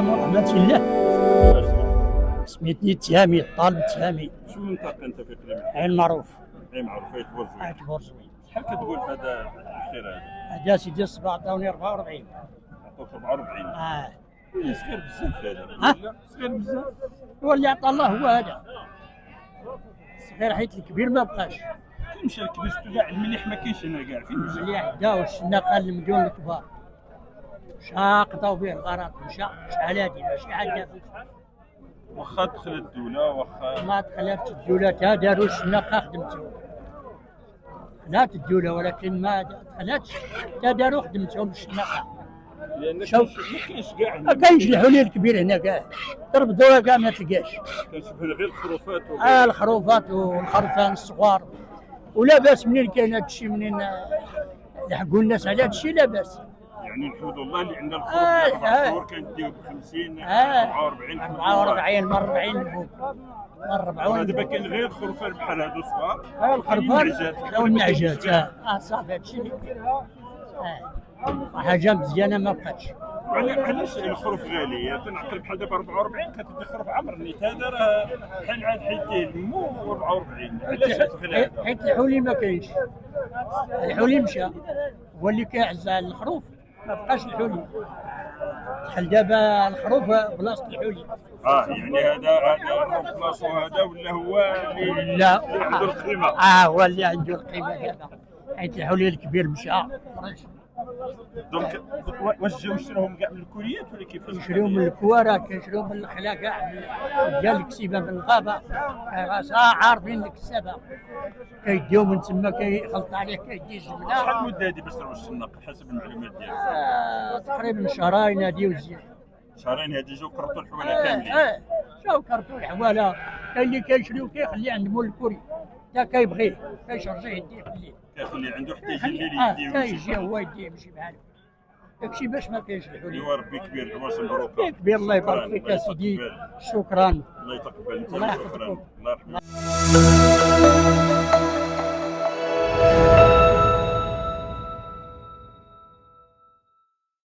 السلام ورحمة الله. سميتني التهامي، طالب التهامي. شو منطقة أنت في قليم؟ عين معروف. عين معروف، عين بورزوي. عين بورزوي. شحال كتقول في هذا الخير هذا؟ هذا سيدي الصباح عطاوني 44. عطوك 44. صغير بزاف هذا. ها؟ لا صغير بزاف. هو اللي عطى الله هو هذا. صغير حيت الكبير ما بقاش. فين مشى الكبير؟ شفتو كاع المليح ما كاينش هنا كاع، فين مشى؟ اللي داو الشناقه المديون الكبار. قضاو به الغرض مشى شحال هادي ماشي عاد واخا دخلت الدولة واخا ما دخلت الدولة تا داروا الشناقه خدمتهم. دخلت الدولة ولكن ما دخلتش تا داروا خدمتهم الشناقه. لأن شوف. ما كاينش كاع ما كاينش الحلول الكبير هنا كاع. تربطوها كاع ما تلقاش. كنشوف هنا غير الخروفات الخروفات والخرفان الصغار. ولا باس منين كاين هذا الشيء، منين يحقوا الناس على هذا الشيء لا باس. يعني نحمد الله اللي عندنا الخروف 4 شهور كنديو ب 50 44 44 من 40 الفوق من 40. دابا كاين غير الخروفان بحال هادو صغار. الخرفان والنعجات. صافي هذا الشيء اللي كاين. حاجه مزيانه ما بقاتش. علاش الخروف غالي؟ تنعقل بحال دابا 44 كتدي خروف عمر نيت، هذا راه بحال عاد حيديه لمو 44. علاش غالي هذا؟ حيت الحولي ما كاينش. الحولي مشى، هو اللي كيعز على الخروف ما بقاش الحولي. دخل دابا الخروف بلاصه الحولي. يعني هذا الخروف بلاصو هذا ولا هو اللي لا عنده القيمه؟ هو اللي عنده القيمه دابا، حيت الحولي الكبير مشى خرج. دونك واش جاو يشروهم كاع من الكوريات ولا كيفاش؟ كنشريو من الكواره، كنشريو من الخلا كاع ديال الكسيبه من الغابه. عارفين الكسابه كيديو من تما كيخلط عليه كيدي جمله. شحال المده هذه باش تروح الشناق حسب المعلومات ديالك؟ تقريبا شهرين هادي وزياد. شهرين هذه جاو كرطوا الحواله كاملين. جاو كرتو الحواله. كاين اللي كيشريو كيخلي عند مول الكوري تا كيبغيه كيشرجيه يديه يخليه. كيخلي عنده حتى يجي الليل يديه كيجي هو يديه يمشي بحاله. داكشي باش ما كاينش الحلول. ايوا ربي كبير، العواش مبروك. كبير الله يبارك فيك يا سيدي. شكرا. الله يتقبل. الله شكرا. يحفظكم. الله يرحمك.